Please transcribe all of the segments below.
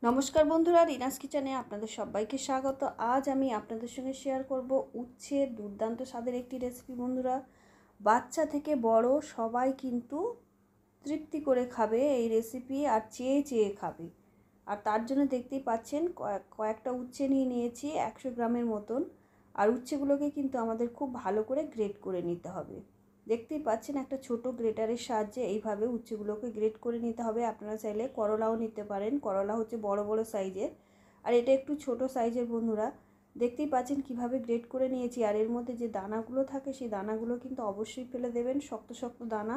নমস্কার বন্ধুরা, রিনাস কিচেনে আপনাদের সবাইকে স্বাগত। আজ আমি আপনাদের সঙ্গে শেয়ার করব উচ্ছের দুর্দান্ত স্বাদের একটি রেসিপি। বন্ধুরা, বাচ্চা থেকে বড় সবাই কিন্তু তৃপ্তি করে খাবে এই রেসিপি, আর চেয়ে চেয়ে খাবে। আর তার জন্য দেখতেই পাচ্ছেন কয়েকটা উচ্ছে নিয়ে নিয়েছি 100 গ্রামের মতন। আর উচ্ছেগুলোকে কিন্তু আমাদের খুব ভালো করে গ্রেট করে নিতে হবে। দেখতেই পাচ্ছেন একটা ছোট গ্রেটারের সাহায্যে এইভাবে উচ্ছেগুলোকে গ্রেট করে নিতে হবে। আপনারা চাইলে করলাও নিতে পারেন, করলা হচ্ছে বড় বড় সাইজের, আর এটা একটু ছোট সাইজের। বন্ধুরা, দেখতেই পাচ্ছেন কিভাবে গ্রেট করে নিয়েছি। আর এর মধ্যে যে দানাগুলো থাকে সেই দানাগুলো কিন্তু অবশ্যই ফেলে দেবেন, শক্ত শক্ত দানা।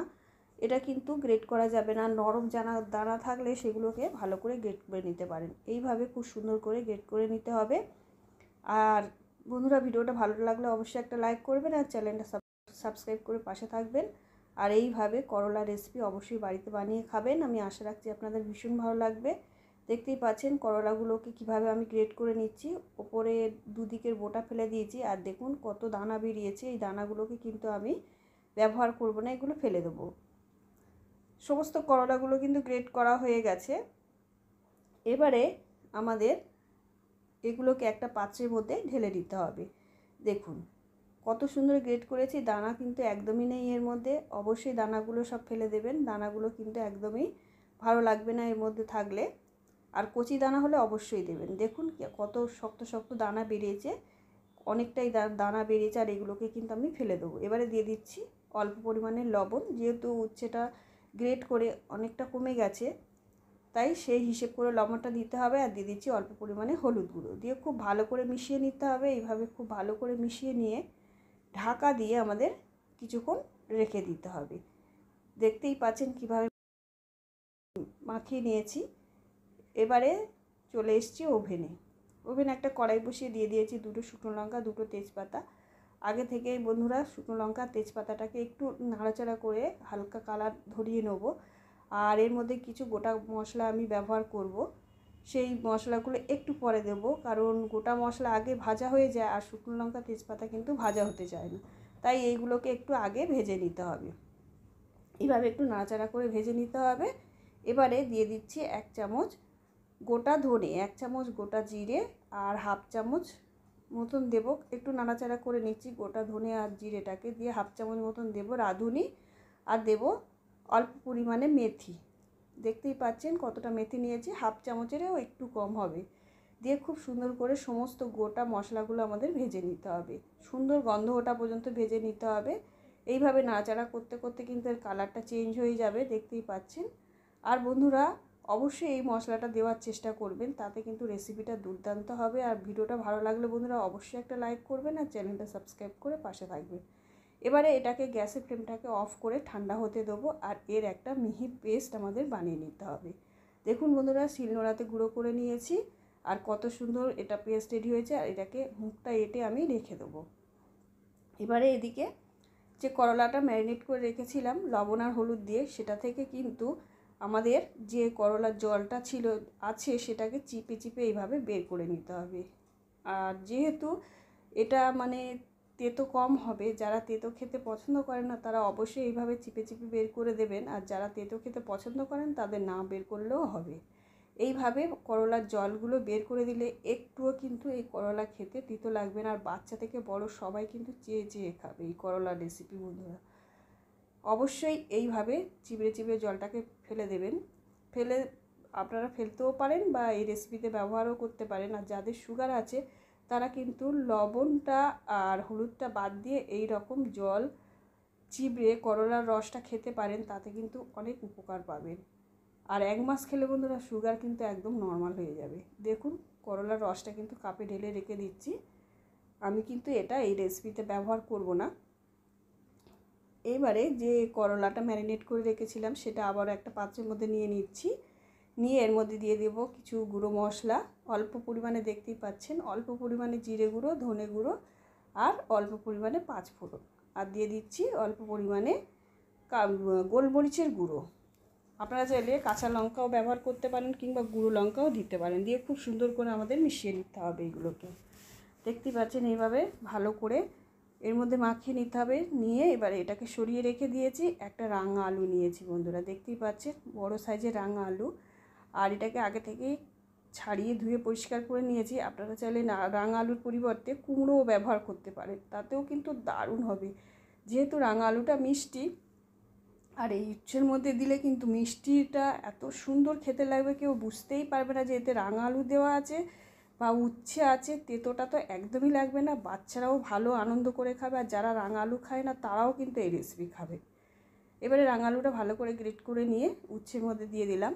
এটা কিন্তু গ্রেট করা যাবে না। নরম দানা থাকলে সেগুলোকে ভালো করে গ্রেট করে নিতে পারেন। এইভাবে খুব সুন্দর করে গ্রেট করে নিতে হবে। আর বন্ধুরা, ভিডিওটা ভালো লাগলে অবশ্যই একটা লাইক করবেন আর চ্যানেলটা সাবস্ক্রাইব করে পাশে থাকবেন। আর এইভাবে করলা রেসিপি অবশ্যই বাড়িতে বানিয়ে খাবেন। আমি আশা রাখছি আপনাদের ভীষণ ভালো লাগবে। দেখতেই পাচ্ছেন করলাগুলোকে কিভাবে আমি গ্রেট করে নিচ্ছি। ওপরে দুদিকের বোটা ফেলে দিয়েছি, আর দেখুন কত দানা বেরিয়েছে। এই দানাগুলোকে কিন্তু আমি ব্যবহার করব না, এগুলো ফেলে দেবো। সমস্ত করলাগুলো কিন্তু গ্রেট করা হয়ে গেছে। এবারে আমাদের এগুলোকে একটা পাত্রের মধ্যে ঢেলে দিতে হবে। দেখুন কত সুন্দর গ্রেট করেছি, দানা কিন্তু একদমই নেই এর মধ্যে। অবশ্যই দানাগুলো সব ফেলে দেবেন, দানাগুলো কিন্তু একদমই ভালো লাগবে না এর মধ্যে থাকলে। আর কচি দানা হলে অবশ্যই দেবেন। দেখুন কত শক্ত শক্ত দানা বেরিয়েছে, অনেকটাই দানা বেরিয়েছে। আর এগুলোকে কিন্তু আমি ফেলে দেবো। এবারে দিয়ে দিচ্ছি অল্প পরিমাণে লবণ, যেহেতু উচ্ছেটা গ্রেট করে অনেকটা কমে গেছে, তাই সেই হিসেব করে লবণটা দিতে হবে। আর দিয়ে দিচ্ছি অল্প পরিমাণে হলুদ গুঁড়ো, দিয়ে খুব ভালো করে মিশিয়ে নিতে হবে। এইভাবে খুব ভালো করে মিশিয়ে নিয়ে ঢাকা দিয়ে আমাদের কিছুক্ষণ রেখে দিতে হবে। দেখতেই পাচ্ছেন কিভাবে মাখিয়ে নিয়েছি। এবারে চলে এসেছি ওভেনে। একটা কড়াই বসিয়ে দিয়ে দিয়েছি দুটো শুকনো লঙ্কা, দুটো তেজপাতা। আগে থেকে বন্ধুরা শুকনো লঙ্কা তেজপাতাটাকে একটু নাড়াচাড়া করে হালকা কালার ধরিয়ে নেব। আর এর মধ্যে কিছু গোটা মশলা আমি ব্যবহার করব। সেই মশলাগুলো একটু পরে দেব, কারণ গোটা মশলা আগে ভাজা হয়ে যায় আর শুকনো লঙ্কা তেজপাতা কিন্তু ভাজা হতে চায় না। তাই এইগুলোকে একটু আগে ভেজে নিতে হবে। এইভাবে একটু নাড়াচাড়া করে ভেজে নিতে হবে। এবারে দিয়ে দিচ্ছি 1 চামচ গোটা ধনে, 1 চামচ গোটা জিরে, আর হাফ চামচ মতন দেব। একটু নাড়াচাড়া করে নিচ্ছি গোটা ধনে আর জিরেটাকে দিয়ে। হাফ চামচ মতন দেব রাঁধুনি, আর দেব অল্প পরিমাণে মেথি। দেখতেই পাচ্ছেন কতটা মেথি নিয়েছি, হাফ চামচেরও একটু কম হবে। দিয়ে খুব সুন্দর করে সমস্ত গোটা মশলাগুলো আমাদের ভেজে নিতে হবে। সুন্দর গন্ধ ওঠা পর্যন্ত ভেজে নিতে হবে। এইভাবে নাড়াচাড়া করতে করতে কিন্তু এর কালারটা চেঞ্জ হয়ে যাবে, দেখতেই পাচ্ছেন। আর বন্ধুরা, অবশ্যই এই মশলাটা দেওয়ার চেষ্টা করবেন, তাতে কিন্তু রেসিপিটা দুর্দান্ত হবে। আর ভিডিওটা ভালো লাগলে বন্ধুরা অবশ্যই একটা লাইক করবেন আর চ্যানেলটা সাবস্ক্রাইব করে পাশে থাকবেন। এবারে এটাকে গ্যাসের ফ্লেমটাকে অফ করে ঠান্ডা হতে দেবো। আর এর একটা মিহি পেস্ট আমাদের বানিয়ে নিতে হবে। দেখুন বন্ধুরা, শিলনোড়াতে গুঁড়ো করে নিয়েছি, আর কত সুন্দর এটা পেস্ট রেডি হয়েছে। আর এটাকে মুখটা এঁটে আমি রেখে দেবো। এবারে এদিকে যে করলাটা ম্যারিনেট করে রেখেছিলাম লবণ আর হলুদ দিয়ে, সেটা থেকে কিন্তু আমাদের যে করলার জলটা আছে সেটাকে চিপে চিপে এইভাবে বের করে নিতে হবে। আর যেহেতু এটা তেতো কম হবে, যারা তেতো খেতে পছন্দ করেন না তারা অবশ্যই এইভাবে চিপে চিপে বের করে দেবেন। আর যারা তেতো খেতে পছন্দ করেন তাদের না বের করলেও হবে। এইভাবে করলার জলগুলো বের করে দিলে একটুও কিন্তু এই করলা খেতে তিতো লাগবে না। আর বাচ্চা থেকে বড় সবাই কিন্তু চেয়ে চেয়ে খাবে এই করলার রেসিপি। বন্ধুরা, অবশ্যই এইভাবে চিবড়ে চিবড়ে জলটাকে ফেলে দেবেন। আপনারা ফেলতেও পারেন বা এই রেসিপিতে ব্যবহারও করতে পারেন। আর যাদের সুগার আছে তারা কিন্তু লবণটা আর হলুদটা বাদ দিয়ে এই রকম জল চিবড়ে করলার রসটা খেতে পারেন, তাতে কিন্তু অনেক উপকার পাবেন। আর 1 মাস খেলে বন্ধুরা সুগার কিন্তু একদম নর্মাল হয়ে যাবে। দেখুন করলার রসটা কিন্তু কাপে ঢেলে রেখে দিচ্ছি। আমি কিন্তু এটা এই রেসিপিতে ব্যবহার করব না। এবারে যে করলাটা ম্যারিনেট করে রেখেছিলাম সেটা আবার একটা পাত্রের মধ্যে নিয়ে নিচ্ছি। নিয়ে এর মধ্যে দিয়ে দেব কিছু গুঁড়ো মশলা, অল্প পরিমাণে, দেখতেই পাচ্ছেন অল্প পরিমাণে জিরে গুঁড়ো, ধনে গুঁড়ো, আর অল্প পরিমাণে 5 ফোড়ন। আর দিয়ে দিচ্ছি অল্প পরিমাণে গোলমরিচের গুঁড়ো। আপনারা চাইলে কাঁচা লঙ্কাও ব্যবহার করতে পারেন কিংবা গুঁড়ো লঙ্কাও দিতে পারেন। দিয়ে খুব সুন্দর করে আমাদের মিশিয়ে নিতে হবে এগুলোকে। দেখতেই পাচ্ছেন এইভাবে ভালো করে এর মধ্যে মাখিয়ে নিতে হবে। নিয়ে এবারে এটাকে সরিয়ে রেখে দিয়েছি। একটা রাঙা আলু নিয়েছি বন্ধুরা, দেখতেই পাচ্ছেন বড় সাইজের রাঙা আলু। আর এটাকে আগে থেকেই ছাড়িয়ে ধুয়ে পরিষ্কার করে নিয়েছি। আপনারা চাইলে রাঙা আলুর পরিবর্তে কুমড়োও ব্যবহার করতে পারেন, তাতেও কিন্তু দারুণ হবে। যেহেতু রাঙা আলুটা মিষ্টি, আর এই উচ্ছের মধ্যে দিলে কিন্তু মিষ্টিটা এত সুন্দর খেতে লাগবে, কেউ বুঝতেই পারবে না যে এতে রাঙা আলু দেওয়া আছে বা উচ্ছে আছে। তেতোটা তো একদমই লাগবে না, বাচ্চারাও ভালো আনন্দ করে খাবে, আর যারা রাঙা আলু খায় না তারাও কিন্তু এই রেসিপি খাবে। এবারে রাঙা আলুটা ভালো করে গ্রেট করে নিয়ে উচ্ছের মধ্যে দিয়ে দিলাম,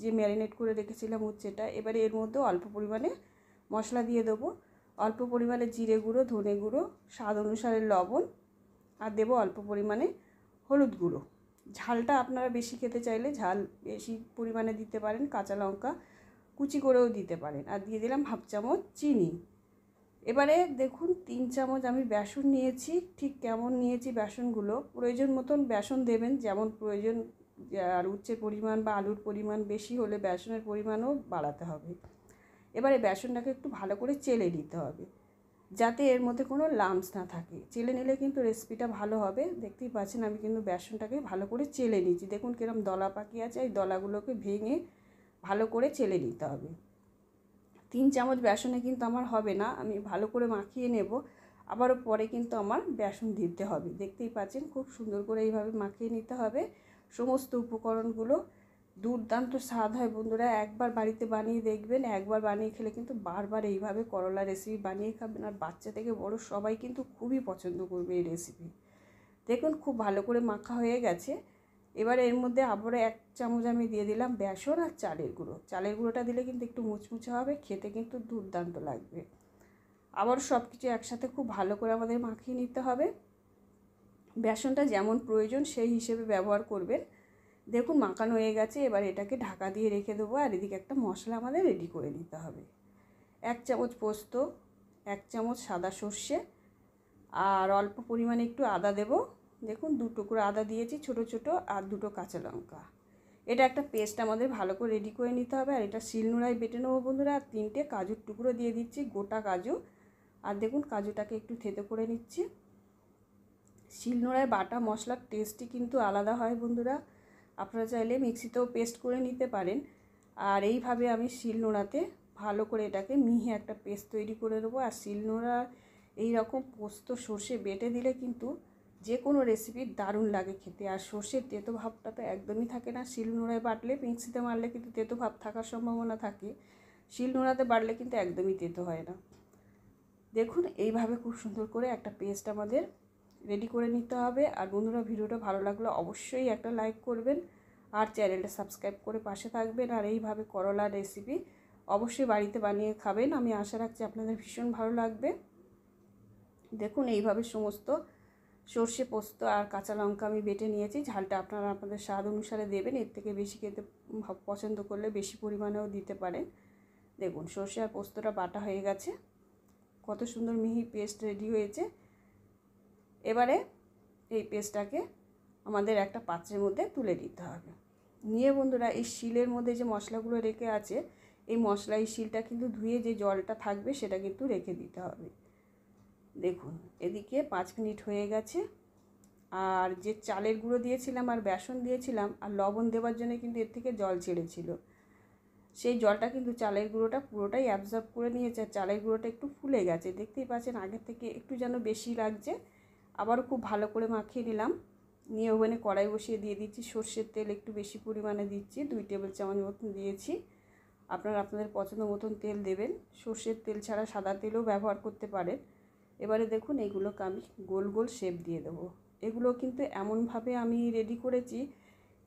যে ম্যারিনেট করে রেখেছিলাম উচ্ছেটা। এবারে এর মধ্যে অল্প পরিমাণে মশলা দিয়ে দেবো, অল্প পরিমাণে জিরে গুঁড়ো, ধনে গুঁড়ো, স্বাদ অনুসারে লবণ, আর দেবো অল্প পরিমাণে হলুদ গুঁড়ো। ঝালটা আপনারা বেশি খেতে চাইলে ঝাল বেশি পরিমাণে দিতে পারেন, কাঁচা লঙ্কা কুচি করেও দিতে পারেন, আর দিয়ে দিলাম হাফ চামচ চিনি। এবারে দেখুন 3 চামচ আমি বেসন নিয়েছি। ঠিক কেমন নিয়েছি বেসনগুলো, প্রয়োজন মতন বেসন দেবেন, যেমন প্রয়োজন। আর উচ্ছের পরিমাণ বা আলুর পরিমাণ বেশি হলে বেসনের পরিমাণও বাড়াতে হবে। এবারে বেসনটাকে একটু ভালো করে চেলে নিতে হবে, যাতে এর মধ্যে কোনো লাম্পস না থাকে। চেলে নিলে কিন্তু রেসিপিটা ভালো হবে। দেখতেই পাচ্ছেন আমি কিন্তু বেসনটাকে ভালো করে চেলে নিয়েছি। দেখুন কিরম দলা পাকি আছে, এই দলাগুলোকে ভেঙে ভালো করে চেলে নিতে হবে। 3 চামচ বেসনে কিন্তু আমার হবে না, আমি ভালো করে মাখিয়ে নেব, আবারও পরে কিন্তু আমার বেসন দিতে হবে। দেখতেই পাচ্ছেন খুব সুন্দর করে এইভাবে মাখিয়ে নিতে হবে সমস্ত উপকরণগুলো। দুর্দান্ত স্বাদ হয় বন্ধুরা, একবার বাড়িতে বানিয়ে দেখবেন। একবার বানিয়ে খেলে কিন্তু বারবার এইভাবে করলা রেসিপি বানিয়ে খাবেন, আর বাচ্চা থেকে বড় সবাই কিন্তু খুবই পছন্দ করবে এই রেসিপি। দেখুন খুব ভালো করে মাখা হয়ে গেছে। এবারে এর মধ্যে আবারও 1 চামচ আমি দিয়ে দিলাম বেসন আর চালের গুঁড়ো। চালের গুঁড়োটা দিলে কিন্তু একটু মুচমুচে হবে, খেতে কিন্তু দুর্দান্ত লাগবে। আবার সব কিছু একসাথে খুব ভালো করে আমাদের মাখিয়ে নিতে হবে। বেসনটা যেমন প্রয়োজন সেই হিসেবে ব্যবহার করবেন। দেখুন মাখানো হয়ে গেছে। এবার এটাকে ঢাকা দিয়ে রেখে দেবো, আর এদিকে একটা মশলা আমাদের রেডি করে নিতে হবে। 1 চামচ পোস্ত, 1 চামচ সাদা সর্ষে, আর অল্প পরিমাণে একটু আদা দেব। দেখুন 2 টুকরো আদা দিয়েছি ছোট ছোট, আর 2টো কাঁচা লঙ্কা। এটা একটা পেস্ট আমাদের ভালো করে রেডি করে নিতে হবে, আর এটা শিলনোড়ায় বেটে নেবো বন্ধুরা। আর 3টে কাজুর টুকরো দিয়ে দিচ্ছি, গোটা কাজু। আর দেখুন কাজুটাকে একটু থেতো করে নিচ্ছি। শিলনোড়ায় বাটা মশলার টেস্টই কিন্তু আলাদা হয় বন্ধুরা। আপনারা চাইলে মিক্সিতেও পেস্ট করে নিতে পারেন, আর এইভাবে আমি শিলনোড়াতে ভালো করে এটাকে মিহি একটা পেস্ট তৈরি করে নেবো। আর শিলনোড়া এই রকম পোস্ত সর্ষে বেটে দিলে কিন্তু যে কোনো রেসিপি দারুণ লাগে খেতে। আর সর্ষের তেতো ভাবটা তো একদমই থাকে না শিলনোড়ায় বাটলে। মিক্সিতে মারলে কিন্তু তেতো ভাব থাকার সম্ভাবনা থাকে, শিলনোড়াতে বাটলে কিন্তু একদমই তেতো হয় না। দেখুন এইভাবে খুব সুন্দর করে একটা পেস্ট আমাদের রেডি করে নিতে হবে। আর বন্ধুরা ভিডিওটা ভালো লাগলে অবশ্যই একটা লাইক করবেন, আর চ্যানেলটা সাবস্ক্রাইব করে পাশে থাকবেন। আর এইভাবে করলার রেসিপি অবশ্যই বাড়িতে বানিয়ে খাবেন, আমি আশা রাখছি আপনাদের ভীষণ ভালো লাগবে। দেখুন এইভাবে সমস্ত সর্ষে পোস্ত আর কাঁচা লঙ্কা আমি বেটে নিয়েছি। ঝালটা আপনারা আপনাদের স্বাদ অনুসারে দেবেন, এর থেকে বেশি খেতে পছন্দ করলে বেশি পরিমাণেও দিতে পারেন। দেখুন সর্ষে আর পোস্তটা বাটা হয়ে গেছে, কত সুন্দর মিহি পেস্ট রেডি হয়েছে। এবারে এই পেস্টটাকে আমাদের একটা পাত্রের মধ্যে তুলে দিতে হবে। নিয়ে বন্ধুরা এই শিলের মধ্যে যে মশলাগুলো রেখে আছে, এই মশলা এই শিলটা কিন্তু ধুয়ে যে জলটা থাকবে সেটা কিন্তু রেখে দিতে হবে। দেখুন এদিকে 5 মিনিট হয়ে গেছে, আর যে চালের গুঁড়ো দিয়েছিলাম আর বেসন দিয়েছিলাম আর লবণ দেওয়ার জন্য কিন্তু এর থেকে জল ছেড়েছিল, সেই জলটা কিন্তু চালের গুঁড়োটা পুরোটাই অ্যাবজর্ব করে নিয়েছে। আর চালের গুঁড়োটা একটু ফুলে গেছে, দেখতেই পাচ্ছেন আগের থেকে একটু যেন বেশি লাগছে। আবারও খুব ভালো করে মাখিয়ে নিলাম। নিয়ে ওভেনে কড়াই বসিয়ে দিয়ে দিচ্ছি সর্ষের তেল, একটু বেশি পরিমাণে দিচ্ছি, 2 টেবিল চামচ মতন দিয়েছি। আপনারা আপনাদের পছন্দ মতন তেল দেবেন, সর্ষের তেল ছাড়া সাদা তেলও ব্যবহার করতে পারেন। এবারে দেখুন এইগুলোকে আমি গোল গোল শেপ দিয়ে দেবো। এগুলো কিন্তু এমনভাবে আমি রেডি করেছি,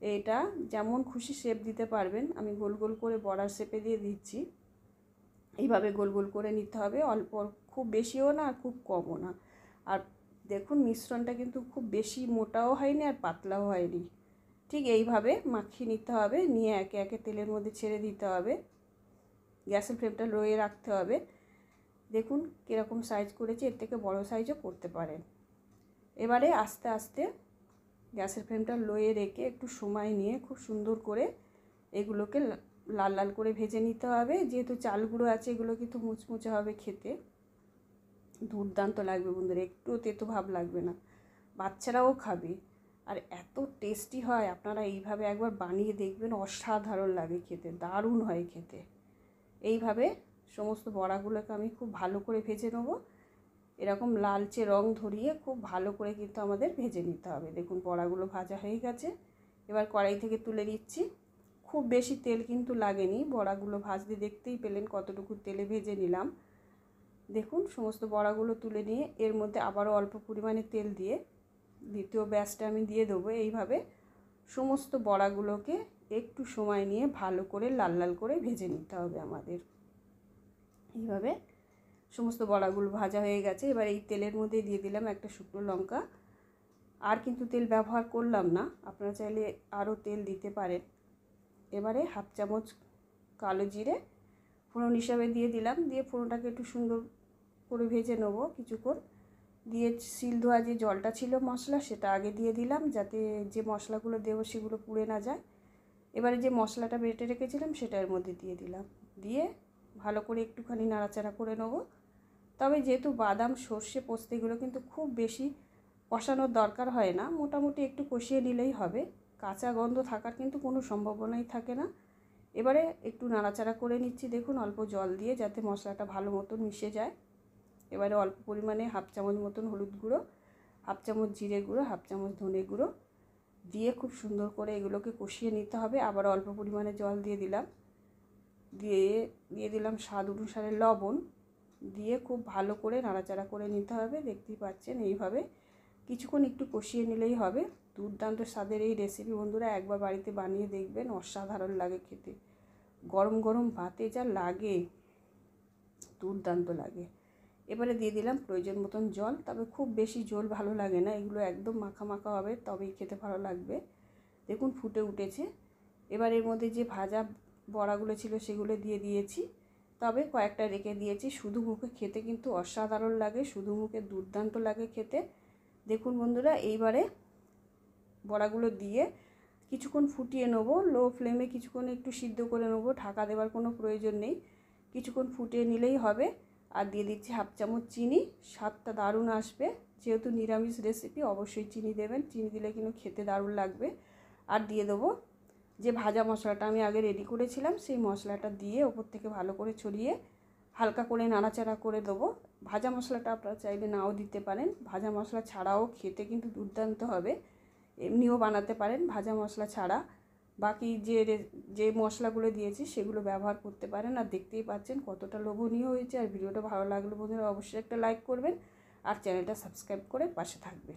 এটা যেমন খুশি শেপ দিতে পারবেন। আমি গোল গোল করে বড়ার শেপে দিয়ে দিচ্ছি। এইভাবে গোল গোল করে নিতে হবে, অল্প, খুব বেশিও না আর খুব কমও না। আর দেখুন মিশ্রণটা কিন্তু খুব বেশি মোটাও হয়নি আর পাতলাও হয়নি, ঠিক এইভাবে মাখিয়ে নিতে হবে। নিয়ে একে একে তেলের মধ্যে ছেড়ে দিতে হবে, গ্যাসের ফ্লেমটা লোয়ে রাখতে হবে। দেখুন কীরকম সাইজ করেছি, এর থেকে বড় সাইজও করতে পারেন। এবারে আস্তে আস্তে গ্যাসের ফ্লেমটা লোয়ে রেখে একটু সময় নিয়ে খুব সুন্দর করে এগুলোকে লাল লাল করে ভেজে নিতে হবে। যেহেতু চাল গুঁড়ো আছে এগুলো কিন্তু মুচমুচে হবে, খেতে দুর্দান্ত লাগবে বন্ধুরা, একটু তেতো ভাব লাগবে না, বাচ্চারাও খাবে আর এত টেস্টি হয়। আপনারা এইভাবে একবার বানিয়ে দেখবেন, অসাধারণ লাগে খেতে, দারুণ হয় খেতে। এইভাবে সমস্ত বড়াগুলোকে আমি খুব ভালো করে ভেজে নেব। এরকম লালচে রং ধরিয়ে খুব ভালো করে কিন্তু আমাদের ভেজে নিতে হবে। দেখুন বড়াগুলো ভাজা হয়ে গেছে, এবার কড়াই থেকে তুলে নিচ্ছি। খুব বেশি তেল কিন্তু লাগেনি, বড়াগুলো ভাজতে দেখতেই পেলেন কতটুকু তেলে ভেজে নিলাম। দেখুন সমস্ত বড়াগুলো তুলে নিয়ে এর মধ্যে আবারও অল্প পরিমাণে তেল দিয়ে দ্বিতীয় ব্যাচটা আমি দিয়ে দেবো। এইভাবে সমস্ত বড়াগুলোকে একটু সময় নিয়ে ভালো করে লাল লাল করে ভেজে নিতে হবে আমাদের। এইভাবে সমস্ত বড়াগুলো ভাজা হয়ে গেছে। এবার এই তেলের মধ্যে দিয়ে দিলাম একটা শুকনো লঙ্কা। আর কিন্তু তেল ব্যবহার করলাম না, আপনারা চাইলে আরও তেল দিতে পারেন। এবারে হাফ চামচ কালো জিরে ফোড়ন হিসাবে দিয়ে দিলাম। দিয়ে ফোড়নটাকে একটু সুন্দর করে ভেজে নেব কিছুক্ষণ। দিয়ে শিল ধোয়া যে জলটা ছিল মশলা, সেটা আগে দিয়ে দিলাম, যাতে যে মশলাগুলো দেবো সেগুলো পুড়ে না যায়। এবারে যে মশলাটা বেটে রেখেছিলাম সেটা এর মধ্যে দিয়ে দিলাম। দিয়ে ভালো করে একটুখানি নাড়াচাড়া করে নেব। তবে যেহেতু বাদাম, সর্ষে, পোস্ত এগুলো কিন্তু খুব বেশি কষানোর দরকার হয় না, মোটামুটি একটু কষিয়ে নিলেই হবে। কাঁচা গন্ধ থাকার কিন্তু কোনো সম্ভাবনাই থাকে না। এবারে একটু নাড়াচাড়া করে নিচ্ছি, দেখুন অল্প জল দিয়ে, যাতে মশলাটা ভালো মতন মিশে যায়। এবারে অল্প পরিমাণে হাফ চামচ মতন হলুদ গুঁড়ো, হাফ চামচ জিরে গুঁড়ো, হাফ চামচ ধনে গুঁড়ো দিয়ে খুব সুন্দর করে এগুলোকে কষিয়ে নিতে হবে। আবার অল্প পরিমাণে জল দিয়ে দিলাম। দিয়ে দিলাম স্বাদ অনুসারে লবণ। দিয়ে খুব ভালো করে নাড়াচাড়া করে নিতে হবে। দেখতেই পাচ্ছেন এইভাবে কিছুক্ষণ একটু কষিয়ে নিলেই হবে। দুর্দান্ত স্বাদের এই রেসিপি বন্ধুরা একবার বাড়িতে বানিয়ে দেখবেন, অসাধারণ লাগে খেতে। গরম গরম ভাতে যা লাগে, দুর্দান্ত লাগে। এবারে দিয়ে দিলাম প্রয়োজন মতন জল, তবে খুব বেশি ঝোল ভালো লাগে না, এগুলো একদম মাখা মাখা হবে, তবেই খেতে ভালো লাগবে। দেখুন ফুটে উঠেছে। এবার এর মধ্যে যে ভাজা বড়াগুলো ছিল সেগুলো দিয়ে দিয়েছি, তবে কয়েকটা রেখে দিয়েছি। শুধু মুখে খেতে কিন্তু অসাধারণ লাগে, শুধু মুখে দুর্দান্ত লাগে খেতে। দেখুন বন্ধুরা, এইবারে বড়াগুলো দিয়ে কিছুক্ষণ ফুটিয়ে নেবো। লো ফ্লেমে কিছুক্ষণ একটু সিদ্ধ করে নেবো, ঢাকা দেওয়ার কোনো প্রয়োজন নেই, কিছুক্ষণ ফুটিয়ে নিলেই হবে। আর দিয়ে দিচ্ছি হাফ চামচ চিনি, স্বাদটা দারুণ আসবে। যেহেতু নিরামিষ রেসিপি অবশ্যই চিনি দেবেন, চিনি দিলে কিন্তু খেতে দারুণ লাগবে। আর দিয়ে দেবো যে ভাজা মশলাটা আমি আগে রেডি করেছিলাম, সেই মশলাটা দিয়ে ওপর থেকে ভালো করে ছড়িয়ে হালকা করে নাড়াচাড়া করে দেবো। ভাজা মশলাটা আপনারা চাইলে নাও দিতে পারেন, ভাজা মশলা ছাড়াও খেতে কিন্তু দুর্দান্ত হবে। এমনিও বানাতে পারেন ভাজা মশলা ছাড়া, বাকি যে মশলাগুলো দিয়েছি সেগুলো ব্যবহার করতে পারেন। আর দেখতেই পাচ্ছেন কতটা লোভনীয় হয়েছে। আর ভিডিওটা ভালো লাগলে বন্ধুরা অবশ্যই একটা লাইক করবেন আর চ্যানেলটা সাবস্ক্রাইব করে পাশে থাকবেন।